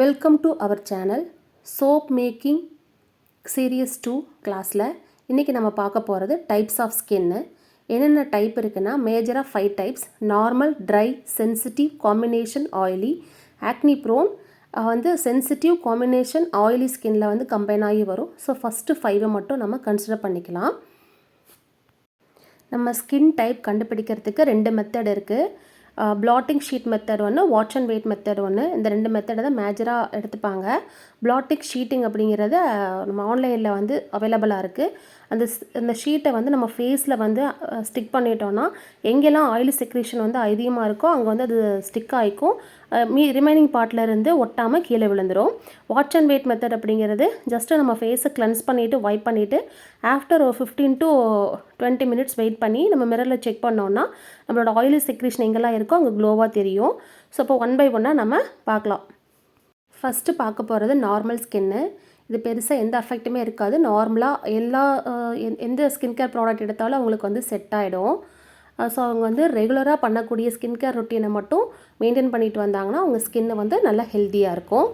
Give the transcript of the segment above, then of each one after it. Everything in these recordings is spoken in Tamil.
Welcome to our channel soap making series 2 கிளாஸில் இன்றைக்கி நம்ம பார்க்க போகிறது டைப்ஸ் ஆஃப் ஸ்கின்னு. என்னென்ன டைப் இருக்குன்னா மேஜராக 5 types: normal, dry, sensitive, combination, oily. Acne prone வந்து சென்சிட்டிவ், காம்பினேஷன், ஆயிலி ஸ்கின்னில் வந்து கம்பைன் ஆகி வரும். ஸோ ஃபஸ்ட்டு 5 மட்டும் நம்ம கன்சிடர் பண்ணிக்கலாம். நம்ம ஸ்கின் டைப் கண்டுபிடிக்கிறதுக்கு 2 மெத்தட் இருக்குது. பிளாட்டிங் ஷீட் மெத்தட் ஒன்று, வாட்ச் அண்ட் வெயிட் மெத்தட் ஒன்று. இந்த 2 மெத்தடை தான் மேஜராக எடுத்துப்பாங்க. பிளாட்டிங் ஷீட்டிங் அப்படிங்கிறது நம்ம ஆன்லைனில் வந்து அவைலபிளாக இருக்குது. அந்த ஷீட்டை வந்து நம்ம ஃபேஸில் வந்து ஸ்டிக் பண்ணிட்டோன்னா எங்கெல்லாம் ஆயில் செக்ரேஷன் வந்து அதிகமாக இருக்கோ அங்கே வந்து அது ஸ்டிக் ஆகிக்கும். ரிமைனிங் பார்ட்டில் இருந்து ஒட்டாமல் கீழே விழுந்துடும். வாட்ச் அண்ட் வெயிட் மெத்தட் அப்படிங்கிறது ஜஸ்ட்டு நம்ம ஃபேஸை கிளென்ஸ் பண்ணிவிட்டு வைப் பண்ணிவிட்டு ஆஃப்டர் ஒரு 15 to 20 மினிட்ஸ் வெயிட் பண்ணி நம்ம மிரரில் செக் பண்ணோன்னா நம்மளோட ஆயிலி செக்ரேஷன் எங்கெல்லாம் இருக்கோ அங்கே க்ளோவாக தெரியும். ஸோ இப்போ 1 by 1 நம்ம பார்க்கலாம். ஃபஸ்ட்டு பார்க்க போகிறது நார்மல் ஸ்கின்னு. இது பெருசாக எந்த அஃபெக்ட்டுமே இருக்காது. நார்மலாக எந்த ஸ்கின் கேர் ப்ராடக்ட் எடுத்தாலும் அவங்களுக்கு வந்து செட் ஆகிடும். ஸோ அவங்க வந்து ரெகுலராக பண்ணக்கூடிய ஸ்கின் கேர் ரொட்டீனை மட்டும் மெயின்டைன் பண்ணிட்டு வந்தாங்கன்னா அவங்க ஸ்கின்னு வந்து நல்லா ஹெல்த்தியாக இருக்கும்.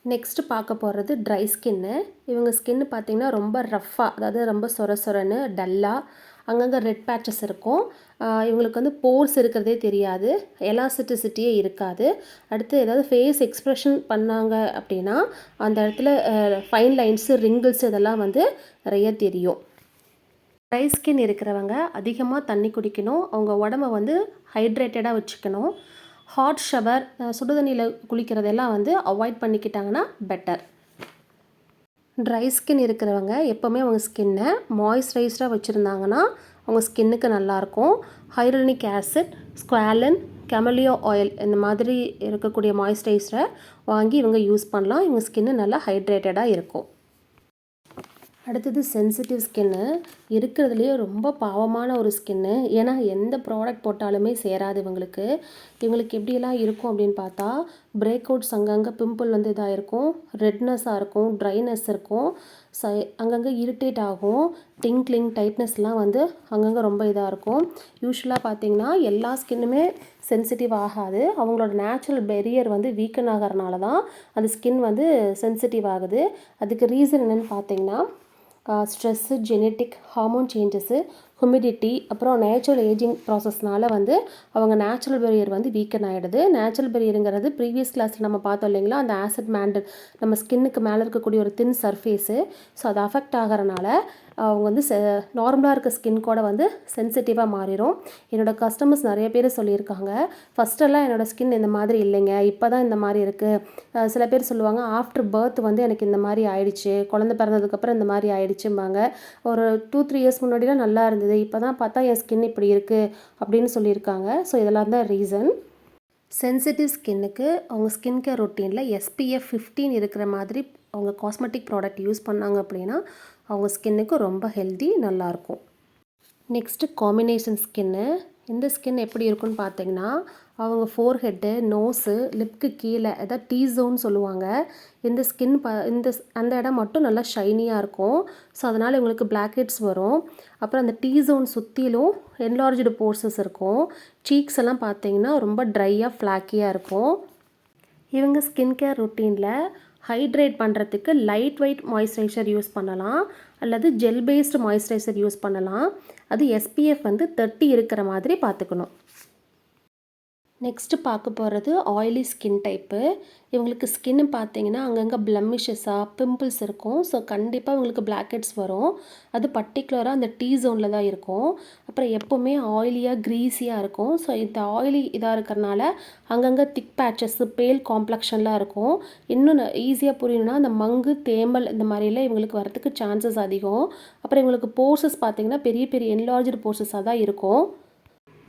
நெக்ஸ்ட்டு பார்க்க போகிறது ட்ரை ஸ்கின்னு. இவங்க ஸ்கின்னு பார்த்திங்கன்னா ரொம்ப ரஃப்பாக, அதாவது ரொம்ப சொரன்னு டல்லாக அங்கங்கே ரெட் பேச்சஸ் இருக்கும். இவங்களுக்கு வந்து போர்ஸ் இருக்கிறதே தெரியாது, எலாஸ்டிசிட்டியே இருக்காது. அடுத்து ஏதாவது ஃபேஸ் எக்ஸ்ப்ரெஷன் பண்ணாங்க அப்படின்னா அந்த இடத்துல ஃபைன் லைன்ஸு, ரிங்கிள்ஸ் இதெல்லாம் வந்து நிறைய தெரியும். ட்ரை ஸ்கின் இருக்கிறவங்க அதிகமாக தண்ணி குடிக்கணும். அவங்க உடம்ப வந்து ஹைட்ரேட்டடாக வச்சுக்கணும். ஹாட் ஷவர், சுடுதண்ணியில் குளிக்கிறதெல்லாம் வந்து அவாய்ட் பண்ணிக்கிட்டாங்கன்னா பெட்டர். ட்ரை ஸ்கின் இருக்கிறவங்க எப்போவுமே அவங்க ஸ்கின்னை மாய்ஸ்சரைஸ்டாக வச்சுருந்தாங்கன்னா அவங்க ஸ்கின்னுக்கு நல்லாயிருக்கும். ஹைலூரோனிக் ஆசிட், ஸ்குவாலன், கெமலியோ ஆயில் இந்த மாதிரி இருக்கக்கூடிய மாய்ஸ்சரைசரை வாங்கி இவங்க யூஸ் பண்ணலாம். இவங்க ஸ்கின்னு நல்லா ஹைட்ரேட்டடாக இருக்கும். அடுத்தது சென்சிட்டிவ் ஸ்கின்னு. இருக்கிறதுலையே ரொம்ப பாவமான ஒரு ஸ்கின்னு. ஏன்னா எந்த ப்ராடக்ட் போட்டாலுமே சேராது இவங்களுக்கு. இவங்களுக்கு எப்படியெல்லாம் இருக்கும் அப்படின்னு பார்த்தா பிரேக் அவுட்ஸ், அங்கங்கே பிம்பிள் வந்து இதாக இருக்கும், ரெட்னஸாக இருக்கும், ட்ரைனஸ் இருக்கும், அங்கங்கே இரிட்டேட் ஆகும், டிங்க்லிங், டைட்னஸ்லாம் வந்து அங்கங்கே ரொம்ப இதாக இருக்கும். யூஸ்வலாக பார்த்திங்கன்னா எல்லா ஸ்கின்னுமே சென்சிட்டிவ் ஆகாது. அவங்களோட நேச்சுரல் பெரியர் வந்து வீக்கன் ஆகிறனால தான் அந்த ஸ்கின் வந்து சென்சிட்டிவ் ஆகுது. அதுக்கு ரீசன் என்னென்னு பார்த்திங்கன்னா stress, genetic, hormone changes, humidity, அப்புறம் நேச்சுரல் ஏஜிங் ப்ராசஸ்னால வந்து அவங்க நேச்சுரல் பெரியர் வந்து வீக்கன் ஆகிடுது. நேச்சுரல் பெரியருங்கிறது ப்ரீவியஸ் கிளாஸில் நம்ம பார்த்தோம் இல்லைங்களா, அந்த ஆசிட் மேண்டல் நம்ம ஸ்கின்னுக்கு மேலே இருக்கக்கூடிய ஒரு தின் சர்ஃபேஸு. ஸோ அது அஃபெக்ட் ஆகிறனால அவங்க வந்து நார்மலாக இருக்க ஸ்கின் கூட வந்து சென்சிட்டிவாக மாறிடும். என்னோடய கஸ்டமர்ஸ் நிறைய பேர் சொல்லியிருக்காங்க, ஃபஸ்ட்டெல்லாம் என்னோடய ஸ்கின் இந்த மாதிரி இல்லைங்க, இப்போ தான் இந்த மாதிரி இருக்குது. சில பேர் சொல்லுவாங்க ஆஃப்டர் பர்த் வந்து எனக்கு இந்த மாதிரி ஆயிடுச்சு, குழந்தை பிறந்ததுக்கப்புறம் இந்த மாதிரி ஆயிடுச்சும்பாங்க. ஒரு 2-3 இயர்ஸ் முன்னாடிலாம் நல்லா இருந்தது, இப்போ தான் பார்த்தா என் ஸ்கின் இப்படி இருக்குது அப்படின்னு சொல்லியிருக்காங்க. ஸோ இதெல்லாம் தான் ரீசன். சென்சிட்டிவ் ஸ்கின்னுக்கு அவங்க ஸ்கின் கேர் ரொட்டீனில் SPF 15 இருக்கிற மாதிரி அவங்க காஸ்மெட்டிக் ப்ராடக்ட் யூஸ் பண்ணாங்க அப்படின்னா அவங்க ஸ்கின்னுக்கு ரொம்ப ஹெல்தி, நல்லாயிருக்கும். Next combination skin. இந்த ஸ்கின் எப்படி இருக்குன்னு பார்த்தீங்கன்னா அவங்க ஃபோர்ஹெட்டு, நோஸு, லிப்க்கு கீழே அதாவது டீ ஜோன் சொல்லுவாங்க. இந்த ஸ்கின் அந்த இடம் மட்டும் நல்லா ஷைனியாக இருக்கும். ஸோ அதனால் இவங்களுக்கு பிளாக் ஹெட்ஸ் வரும். அப்புறம் அந்த டீ ஜோன் சுற்றிலும் என்லார்ஜ்டு போர்சஸ் இருக்கும். சீக்ஸ் எல்லாம் பார்த்தீங்கன்னா ரொம்ப ட்ரையாக ஃப்ளாக்கியாக இருக்கும். இவங்க ஸ்கின் கேர் ரொட்டீனில் ஹைட்ரேட் பண்ணுறதுக்கு லைட் வெயிட் மாய்ஸ்சரைசர் யூஸ் பண்ணலாம், அல்லது ஜெல் பேஸ்டு மாய்ஸ்சரைசர் யூஸ் பண்ணலாம். அது SPF வந்து 30 இருக்கிற மாதிரி பார்த்துக்கணும். நெக்ஸ்ட்டு பார்க்க போகிறது ஆயிலி ஸ்கின் டைப்பு. இவங்களுக்கு ஸ்கின்னு பார்த்தீங்கன்னா அங்கங்கே பிளம்மிஷஸாக, பிம்பிள்ஸ் இருக்கும். ஸோ கண்டிப்பாக இவங்களுக்கு பிளாக் ஹெட்ஸ் வரும். அது பர்டிகுலராக அந்த டீ ஜோனில் தான் இருக்கும். அப்புறம் எப்போவுமே ஆயிலியாக, க்ரீஸியாக இருக்கும். ஸோ இந்த ஆயிலி இதாக இருக்கிறனால அங்கங்கே திக் பேச்சஸ்ஸு, பேல் காம்ப்ளெக்ஷன்லாம் இருக்கும். இன்னும் ஈஸியாக புரியணும்னா அந்த மங்கு, தேமல் இந்த மாதிரிலாம் இவங்களுக்கு வரத்துக்கு சான்சஸ் அதிகம். அப்புறம் இவங்களுக்கு போர்சஸ் பார்த்திங்கன்னா பெரிய பெரிய என்லார்ஜ்டு போர்சஸாக தான் இருக்கும்.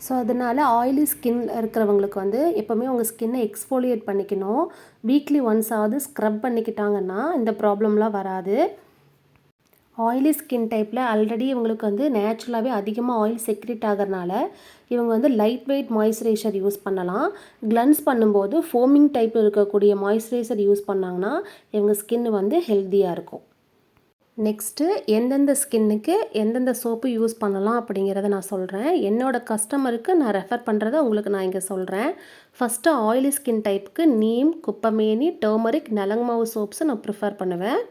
ஸோ அதனால் ஆயிலி ஸ்கின் இருக்கிறவங்களுக்கு வந்து எப்போவுமே அவங்க ஸ்கின்னை எக்ஸ்ஃபோலியேட் பண்ணிக்கணும். வீக்லி ஒன்ஸாவது ஸ்க்ரப் பண்ணிக்கிட்டாங்கன்னா இந்த ப்ராப்ளம்லாம் வராது. ஆயிலி ஸ்கின் டைப்பில் ஆல்ரெடி இவங்களுக்கு வந்து நேச்சுரலாகவே அதிகமாக ஆயில் செக்ரேட் ஆகிறனால இவங்க வந்து லைட் வெயிட் மாய்ஸ்சரைசர் யூஸ் பண்ணலாம். கிளென்ஸ் பண்ணும்போது ஃபோமிங் டைப் இருக்கக்கூடிய மாய்ஸ்சரைசர் யூஸ் பண்ணாங்கன்னா இவங்க ஸ்கின் வந்து ஹெல்த்தியாக இருக்கும். நெக்ஸ்ட்டு எந்தெந்த ஸ்கின்னுக்கு எந்தெந்த சோப்பு யூஸ் பண்ணலாம் அப்படிங்கிறத நான் சொல்கிறேன். என்னோடய கஸ்டமருக்கு நான் ரெஃபர் பண்ணுறத உங்களுக்கு நான் இங்கே சொல்கிறேன். ஃபஸ்ட்டு ஆயிலி ஸ்கின் டைப்புக்கு நீம், குப்பமேனி, டர்மரிக், நலங்கு மாவு சோப்ஸை நான் ப்ரிஃபர் பண்ணுவேன்.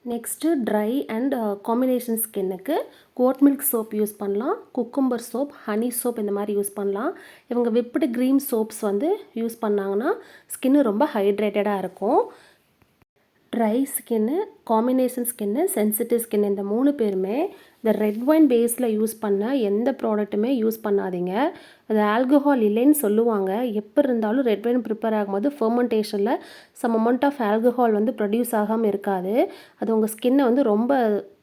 நெக்ஸ்ட்டு ட்ரை அண்ட் காம்பினேஷன் ஸ்கின்னுக்கு கோட் மில்க் சோப் யூஸ் பண்ணலாம், குக்கும்பர் சோப், ஹனி சோப் இந்த மாதிரி யூஸ் பண்ணலாம். இவங்க விப்டு க்ரீம் சோப்ஸ் வந்து யூஸ் பண்ணாங்கன்னா ஸ்கின்னு ரொம்ப ஹைட்ரேட்டடாக இருக்கும். Dry skin, combination skin, sensitive skin இந்த 3 பேருமே இந்த ரெட் ஒயின் பேஸில் யூஸ் பண்ண எந்த ப்ராடக்ட்டுமே யூஸ் பண்ணாதீங்க. அது ஆல்கஹால் இல்லைன்னு சொல்லுவாங்க. எப்போ இருந்தாலும் ரெட் ஒயின் ப்ரிப்பேர் ஆகும்போது ஃபெர்மெண்டேஷனில் சம் அமௌண்ட் ஆஃப் ஆல்கஹால் வந்து ப்ரொடியூஸ் ஆகாமல் இருக்காது. அது உங்கள் ஸ்கின்னை வந்து ரொம்ப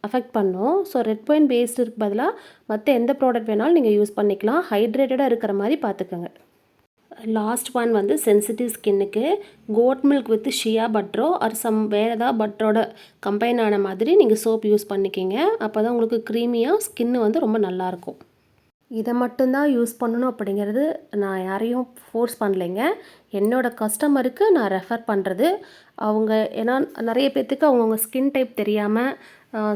அஃபெக்ட் பண்ணும். ஸோ ரெட் ஒயின் பேஸ்டுக்கு பதிலாக மற்ற எந்த ப்ராடக்ட் வேணாலும் நீங்கள் யூஸ் பண்ணிக்கலாம். ஹைட்ரேட்டடாக இருக்கிற மாதிரி பார்த்துக்கோங்க. லாஸ்ட் ஒன் வந்து சென்சிட்டிவ் ஸ்கின்னுக்கு கோட் மில்க் வித் ஷியா பட்டரோ ஆர் சம் வேறு ஏதாவது பட்டரோட கம்பைன் ஆன மாதிரி நீங்கள் சோப் யூஸ் பண்ணிக்கிங்க. அப்போ தான் உங்களுக்கு க்ரீமியாக ஸ்கின்னு வந்து ரொம்ப நல்லாயிருக்கும். இதை மட்டும்தான் யூஸ் பண்ணணும் அப்படிங்கிறது நான் யாரையும் ஃபோர்ஸ் பண்ணலைங்க. என்னோடய கஸ்டமருக்கு நான் ரெஃபர் பண்ணுறது. அவங்க ஏன்னா நிறைய பேர்த்துக்கு அவங்கவுங்க ஸ்கின் டைப் தெரியாமல்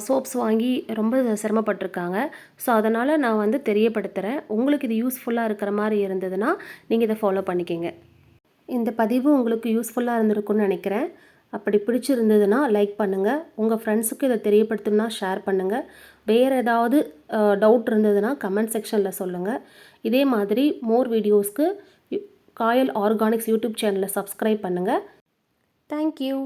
சோப்ஸ் வாங்கி ரொம்ப சிரமப்பட்டிருக்காங்க. ஸோ அதனால் நான் வந்து தெரியப்படுத்துகிறேன். உங்களுக்கு இது யூஸ்ஃபுல்லாக இருக்கிற மாதிரி இருந்ததுன்னா நீங்கள் இதை ஃபாலோ பண்ணிக்கோங்க. இந்த பதிவு உங்களுக்கு யூஸ்ஃபுல்லாக இருந்திருக்கும்னு நினைக்கிறேன். அப்படி பிடிச்சிருந்ததுன்னா லைக் பண்ணுங்கள். உங்கள் ஃப்ரெண்ட்ஸுக்கு இதை தெரியப்படுத்தணும்னா ஷேர் பண்ணுங்கள். வேறு ஏதாவது டவுட் இருந்ததுன்னா கமெண்ட் செக்ஷனில் சொல்லுங்கள். இதே மாதிரி மோர் வீடியோஸ்க்கு காயல் ஆர்கானிக்ஸ் யூடியூப் சேனலை சப்ஸ்கிரைப் பண்ணுங்கள். தேங்க்யூ.